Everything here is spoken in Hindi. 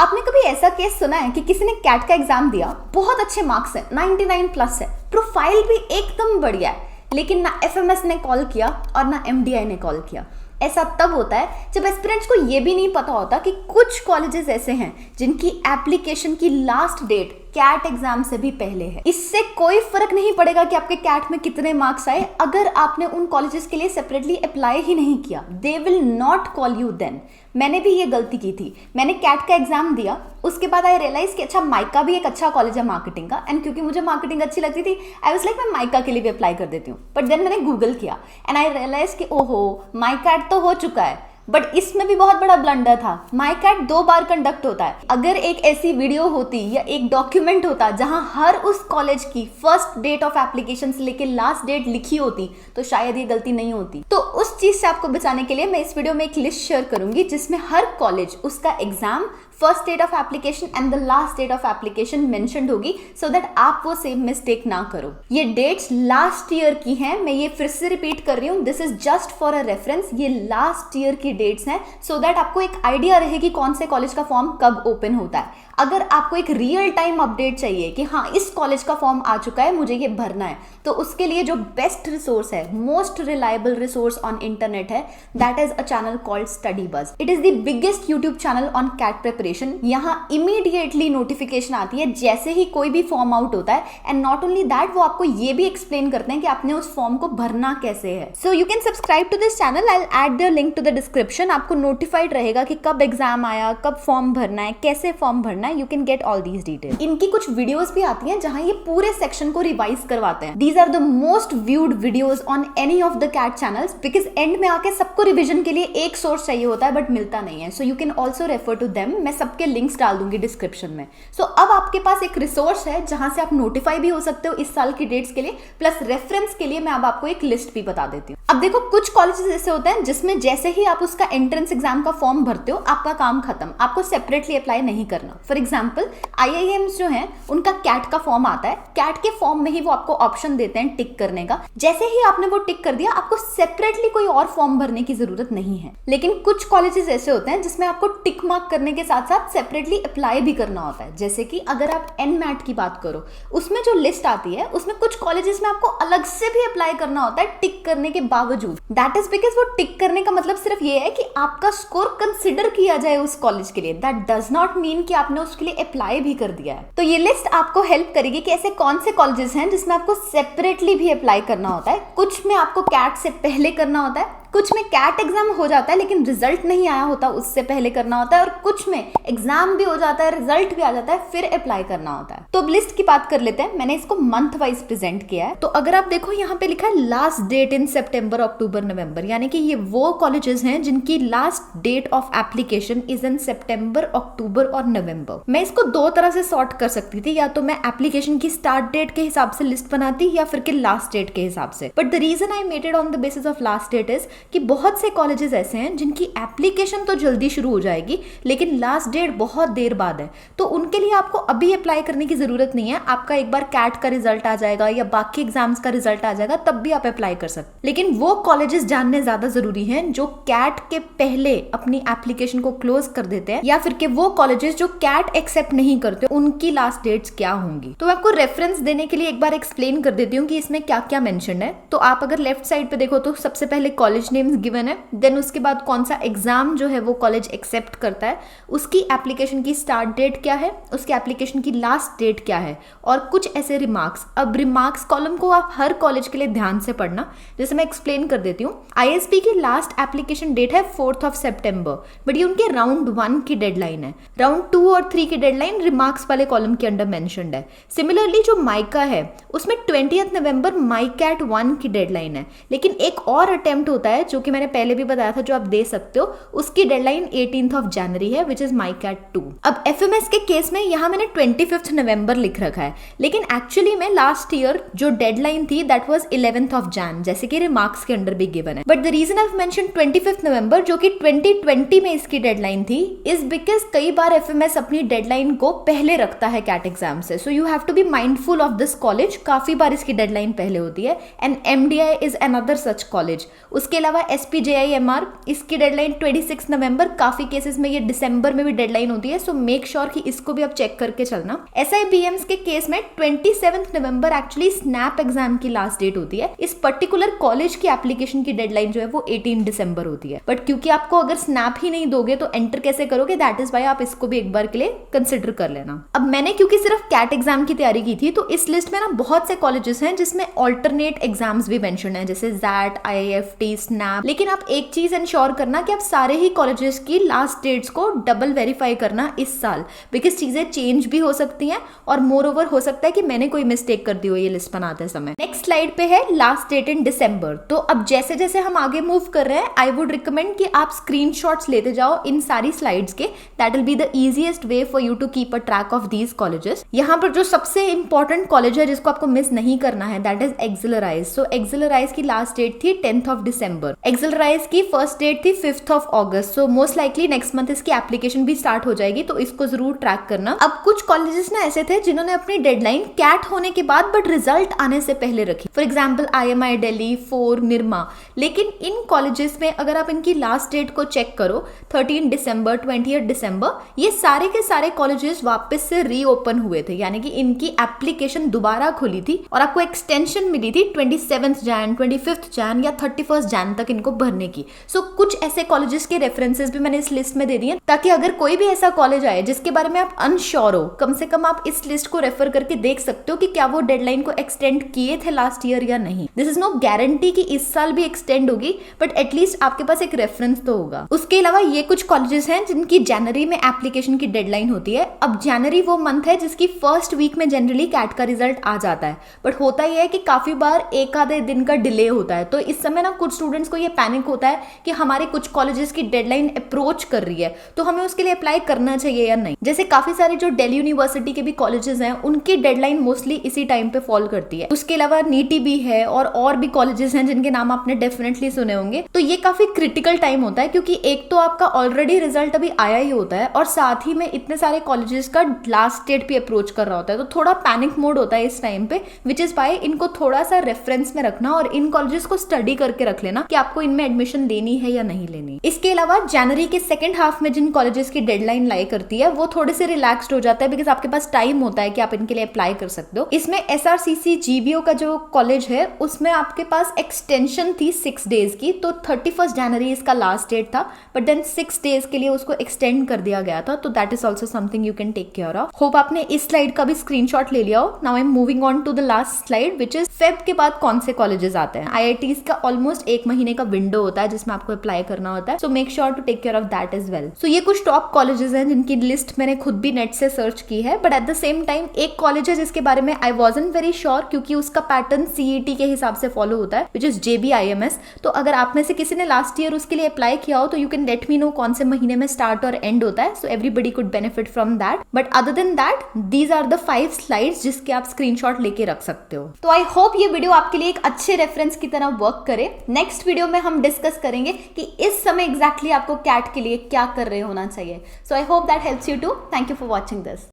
आपने कभी ऐसा केस सुना है कि किसी ने कैट का एग्जाम दिया, बहुत अच्छे मार्क्स है, 99 प्लस है, प्रोफाइल भी एकदम बढ़िया है, लेकिन ना एफएमएस ने कॉल किया और ना एमडीआई ने कॉल किया। ऐसा तब होता है जब एस्पिरेंट्स को ये भी नहीं पता होता कि कुछ कॉलेजेस ऐसे हैं जिनकी एप्लीकेशन की लास्ट डेट कैट एग्जाम से भी पहले है। इससे कोई फर्क नहीं पड़ेगा कि आपके कैट में कितने मार्क्स आए, अगर आपने उन कॉलेजेस के लिए सेपरेटली अप्लाई ही नहीं किया, they will not call you then. मैंने भी ये गलती की थी। मैंने कैट का एग्जाम दिया, उसके बाद आई रियलाइज कि अच्छा माइका भी एक अच्छा कॉलेज है मार्केटिंग का, एंड क्योंकि मुझे मार्केटिंग अच्छी लगती थी आई वाज लाइक मैं माइका के लिए भी अप्लाई कर देती हूँ। बट देन मैंने गूगल किया एंड आई रियलाइज कि ओहो माई कैट तो हो चुका है, बट इसमें भी बहुत बड़ा ब्लंडर था। माई कैट 2 बार कंडक्ट होता है। अगर एक ऐसी वीडियो होती या एक डॉक्यूमेंट होता जहां हर उस कॉलेज की फर्स्ट डेट ऑफ एप्लीकेशन से लेकर लास्ट डेट लिखी होती तो शायद ये गलती नहीं होती। तो उस चीज से आपको बचाने के लिए मैं इस वीडियो में एक लिस्ट शेयर करूंगी जिसमें हर कॉलेज, उसका exam, first date of application and the last date of application mentioned होगी, सो दैट आप वो सेम मिस्टेक ना करो। ये डेट्स लास्ट ईयर की हैं, मैं ये फिर से रिपीट कर रही हूँ, this is just for a reference. ये लास्ट ईयर की डेट्स हैं, सो दैट आपको एक आइडिया रहे कि कौन से कॉलेज का फॉर्म कब ओपन होता है। अगर आपको एक रियल टाइम अपडेट चाहिए कि हाँ इस कॉलेज का फॉर्म आ चुका है, मुझे ये भरना है, तो उसके लिए जो बेस्ट रिसोर्स है, most reliable resource on internet है, that is a channel called study buzz. It is the biggest YouTube channel on CAT preparation. यहाँ इमीडिएटली नोटिफिकेशन आती है जैसे ही कोई भी फॉर्म आउट होता है, एंड नॉट ओनली दैट, वो आपको ये भी एक्सप्लेन करते हैं कि आपने उस फॉर्म को भरना कैसे है। So you can subscribe to this channel, I will add the link to the description. आपको नोटिफाइड रहेगा कि कब एग्जाम आया, कब फॉर्म भरना है, कैसे फॉर्म भरना है, you can get all these detail. इनकी कुछ वीडियोस भी आती हैं जहां ये पूरे सेक्शन को रिवाइज करवाते हैं। These are the most viewed videos on any of the CAT channels, because end में आके सबको रिविजन के लिए एक सोर्स चाहिए होता है बट मिलता नहीं है। So you can also refer to them. मैं सबके लिंक्स डाल दूंगी डिस्क्रिप्शन में। सो अब आपके पास एक रिसोर्स है जहां से आप नोटिफाई भी हो सकते हो इस साल की डेट्स के लिए, प्लस रेफरेंस के लिए मैं अब आपको एक लिस्ट भी बता देती हूँ। अब देखो कुछ कॉलेजेस ऐसे होते हैं जिसमें जैसे ही आप उसका एंट्रेंस एग्जाम का फॉर्म भरते हो आपका काम खत्म, आपको सेपरेटली अप्लाई नहीं करना। फॉर एग्जाम्पल IIMs जो हैं उनका कैट का फॉर्म आता है, कैट के फॉर्म में ही वो आपको ऑप्शन देते हैं टिक करने का। जैसे ही आपने वो टिक कर दिया आपको सेपरेटली कोई और फॉर्म भरने की जरूरत नहीं है। लेकिन कुछ कॉलेजेस ऐसे होते हैं जिसमें आपको टिक मार्क करने के साथ साथ सेपरेटली अप्लाई भी करना होता है। जैसे कि अगर आप NMAT की बात करो, उसमें जो लिस्ट आती है उसमें कुछ कॉलेजेस में आपको अलग से भी अप्लाई करना होता है टिक करने के बावजूद। दैट इज बिकॉज वो टिक करने का मतलब सिर्फ ये है कि आपका स्कोर कंसिडर किया जाए उस कॉलेज के लिए। दैट डज नॉट मीन कि आपने उसके लिए अप्लाई भी कर दिया है। तो ये लिस्ट आपको हेल्प करेगी कि ऐसे कौन से कॉलेजेस हैं जिसमें आपको सेपरेटली भी अप्लाई करना होता है। कुछ में आपको कैट से पहले करना होता है, कुछ में कैट एग्जाम हो जाता है लेकिन रिजल्ट नहीं आया होता उससे पहले करना होता है, और कुछ में एग्जाम भी हो जाता है, रिजल्ट भी आ जाता है, फिर अप्लाई करना होता है। तो अब लिस्ट की बात कर लेते हैं। मैंने इसको मंथ वाइज प्रेजेंट किया है। तो अगर आप देखो यहाँ पे लिखा है लास्ट डेट इन सितंबर, अक्टूबर, नवंबर, यानी कि ये वो कॉलेजेस हैं जिनकी last date of application is in September, October और नवंबर। मैं इसको 2 तरह से सॉर्ट कर सकती थी, या तो मैं एप्लीकेशन की स्टार्ट डेट के हिसाब से लिस्ट बनाती या फिर के लास्ट डेट के हिसाब से। But the reason I made it on the basis of last date is कि बहुत से कॉलेजेस ऐसे हैं जिनकी एप्लीकेशन तो जल्दी शुरू हो जाएगी लेकिन लास्ट डेट बहुत देर बाद है, तो उनके लिए आपको अभी अप्लाई करने की जरूरत नहीं है। आपका एक बार कैट का रिजल्ट आ जाएगा या बाकी एग्जाम्स का रिजल्ट आ जाएगा तब भी आप अप्लाई कर सकते। लेकिन वो कॉलेजेस जानने ज्यादा जरूरी हैं जो कैट के पहले अपनी एप्लीकेशन को क्लोज कर देते हैं, या फिर के वो कॉलेजेस जो कैट एक्सेप्ट नहीं करते उनकी लास्ट डेट्स क्या होंगी। तो मैं आपको रेफरेंस देने के लिए एक बार एक्सप्लेन कर देती हूँ कि इसमें क्या क्या मेंशन है। तो आप अगर लेफ्ट साइड पे देखो तो सबसे पहले कॉलेज नेम्स गिवन है, देन उसके बाद कौन सा एग्जाम जो है वो कॉलेज एक्सेप्ट करता है, उसकी एप्लीकेशन की स्टार्ट डेट क्या है, उसकी एप्लीकेशन की लास्ट डेट क्या है, और कुछ ऐसे रिमार्क्स। अब रिमार्क्स कॉलम को आप हर कॉलेज के लिए ध्यान से पढ़ना, जैसे मैं एक्सप्लेन कर देती हूँ। ISB की लास्ट एप्लीकेशन डेट है 4 सितंबर, बट ये उनके राउंड 1 की डेडलाइन है। राउंड 2 और 3 की डेडलाइन रिमार्क्स वाले कॉलम के अंडर मेंशन्ड है। सिमिलरली जो माइका है उसमें 20 नवंबर माइकैट 1 की डेडलाइन है, लेकिन एक और अटेम्प्ट होता है जो कि मैंने पहले भी बताया था जो आप दे सकते हो, उसकी डेडलाइन 18 जनवरी है, विच इज माइकैट 2। अब FMS के केस में यहाँ मैंने 25 नवंबर लिख रखा है, लेकिन एक्चुअली में लास्ट ईयर जो डेडलाइन थी दैट वाज 11 जन, जैसे कि रिमार्क्स के अंडर भी गिवन है। But the reason I mention 25 November जो कि 2020 में इसकी डेडलाइन थी इज बिकॉज कई बार FMS अपनी डेडलाइन को पहले रखता है कैट एग्जाम से। So you have to be mindful of this college, काफी बार इसकी डेडलाइन पहले होती है। And MDI is another such college. उसके अलावा अलावा SPJIMR, इसकी डेडलाइन 26 नवंबर, काफी केसेस में ये दिसंबर में भी डेडलाइन होती है, सो मेक श्योर कि इसको भी आप चेक करके चलना। SIBMs के केस में 27 नवंबर एक्चुअली स्नैप एग्जाम की लास्ट डेट होती है। इस पर्टिकुलर कॉलेज की एप्लीकेशन की डेडलाइन जो है वो 18 दिसंबर होती है, बट क्योंकि आपको अगर स्नैप ही नहीं दोगे तो एंटर कैसे करोगे, दैट इज वाई आप इसको भी एक बार के लिए कंसिडर कर लेना। अब मैंने क्योंकि सिर्फ कैट एग्जाम की तैयारी की थी, तो इस लिस्ट में ना बहुत से कॉलेजेस हैं जिसमें ऑल्टरनेट एग्जाम्स भी मेंशन है, जैसे जैट, IIFT, स्नैप। लेकिन आप एक चीज इंश्योर करना कि आप सारे ही कॉलेजेस की लास्ट डेट्स को डबल वेरीफाई करना इस साल, बिकॉज चीजें चेंज भी हो सकती हैं और मोर ओवर हो सकता है कि मैंने कोई मिस्टेक कर दी हो ये लिस्ट बनाते समय। नेक्स्ट स्लाइड पे है लास्ट डेट इन दिसंबर। तो अब जैसे जैसे हम आगे मूव कर रहे हैं, आई वुड रिकमेंड कि आप स्क्रीनशॉट्स लेते जाओ इन सारी स्लाइड्स के, that will be the easiest way for you to keep a track of these colleges. यहाँ पर जो सबसे इंपॉर्टेंट कॉलेज है जिसको आपको मिस नहीं करना है, दैट इज एक्सिलराइज। सो एक्सिलराइज की लास्ट डेट थी 10th ऑफ दिसंबर, एक्सिलराइज की फर्स्ट डेट थी 5th of August. So most likely next month इसकी एप्लीकेशन भी स्टार्ट हो जाएगी, तो इसको जरूर ट्रैक करना। अब कुछ कॉलेजेस ना ऐसे थे जिन्होंने अपनी डेडलाइन कैट होने के बाद बट रिजल्ट आने से पहले रखी, for example IMI Delhi, 4, Nirma. लेकिन इन कॉलेजेस में अगर आप इनकी लास्ट डेट को चेक करो, 13 दिसंबर, 20 दिसंबर, ये सारे के सारे कॉलेजेस वापस से रीओपन हुए थे, यानी कि इनकी एप्लीकेशन दोबारा खुली थी और आपको एक्सटेंशन मिली थी 27 जैन, 25 जैन या 31 जैन तक इनको भरने की। सो कुछ ऐसे कॉलेजेस के रेफरेंसेस भी मैंने इस लिस्ट में दे दिए, ताकि अगर कोई भी ऐसा कॉलेज आए जिसके बारे में आप अनश्योर हो, कम से कम आप इस लिस्ट को रेफर करके देख सकते हो कि क्या वो डेडलाइन को एक्सटेंड किए थे लास्ट ईयर या नहीं। दिस इज नो गारंटी कि इस साल भी एक्सटेंड होगी, बट एटलीस्ट आपके पास एक रेफरेंस तो होगा। उसके अलावा ये कुछ कॉलेजेस हैं जिनकी जनवरी में एप्लीकेशन की डेडलाइन होती है। अब जनवरी वो मंथ है जिसकी फर्स्ट वीक में जनरली कैट का रिजल्ट आ जाता है, बट होता ही है कि काफी बार एक आधे दिन का डिले होता है। तो इस समय ना कुछ स्टूडेंट्स को ये पैनिक होता है कि हमारे कुछ कॉलेजेस की डेडलाइन अप्रोच कर रही है, तो हमें उसके लिए अप्लाई करना चाहिए या नहीं। जैसे काफी सारे जो दिल्ली यूनिवर्सिटी के भी कॉलेजेस हैं, उनकी डेडलाइन मोस्टली इसी टाइम पे फॉल करती है। उसके अलावा नीटी भी है और भी कॉलेजेस हैं जिनके नाम आपने डेफिनेटली सुने होंगे। तो ये काफी क्रिटिकल टाइम होता है, क्योंकि एक तो आपका ऑलरेडी रिजल्ट अभी आया ही होता है और साथ ही में इतने सारे कॉलेजेस का लास्ट डेट भी अप्रोच कर रहा होता है, तो थोड़ा पैनिक मोड होता है इस टाइम पे, विच इज वाई इनको थोड़ा सा रेफरेंस में रखना और इन कॉलेजेस को स्टडी करके रख लेना कि आपको इनमें एडमिशन लेनी है या नहीं लेनी। इसके अलावा जनवरी के सेकंड हाफ में जिन कॉलेजेस की डेडलाइन लाई करती है, वो थोड़े से रिलैक्स्ड हो जाता है, बिकॉज आपके पास टाइम होता है कि आप इनके लिए अप्लाई कर सकते हो। इसमें SRCC GBO का जो कॉलेज है, उसमें आपके पास एक्सटेंशन थी 6 डेज की, तो 31 जनवरी इसका लास्ट डेट था, बट देन 6 डेज के लिए उसको एक्सटेंड कर दिया गया था। तो that is also something you can take care of. Hope आपने इस स्लाइड का भी स्क्रीनशॉट ले लिया हो। Now I am moving on to the last slide, which is Feb के बाद कौन से कॉलेजेस आते हैं। IITs का ऑलमोस्ट 1 महीने का विंडो होता है जिसमें आपको अप्लाई करना होता है, so make sure to take care of that as well. So ये कुछ टॉप कॉलेजेस हैं जिनकी लिस्ट मैंने खुद भी नेट से सर्च की है, but at the same time एक कॉलेज है जिसके बारे में आई वॉजंट वेरी श्योर, क्योंकि उसका पैटर्न CET के हिसाब से फॉलो होता है, विच इज JBIMS। तो अगर आप में से किसी ने लास्ट ईयर उसके लिए अप्लाई किया हो, तो you can let me know कौन से महीने में स्टार्ट और एंड होता है, so everybody could benefit from that. But other than that, these are the 5 slides जिसके आप स्क्रीनशॉट लेके रख सकते हो। तो आई होप ये वीडियो आपके लिए एक अच्छे रेफरेंस की तरह वर्क करे। नेक्स्ट वीडियो में हम डिस्कस करेंगे कि इस समय एग्जैक्टली आपको कैट के लिए क्या कर रहे होना चाहिए। So I hope that helps you too. Thank you for watching this.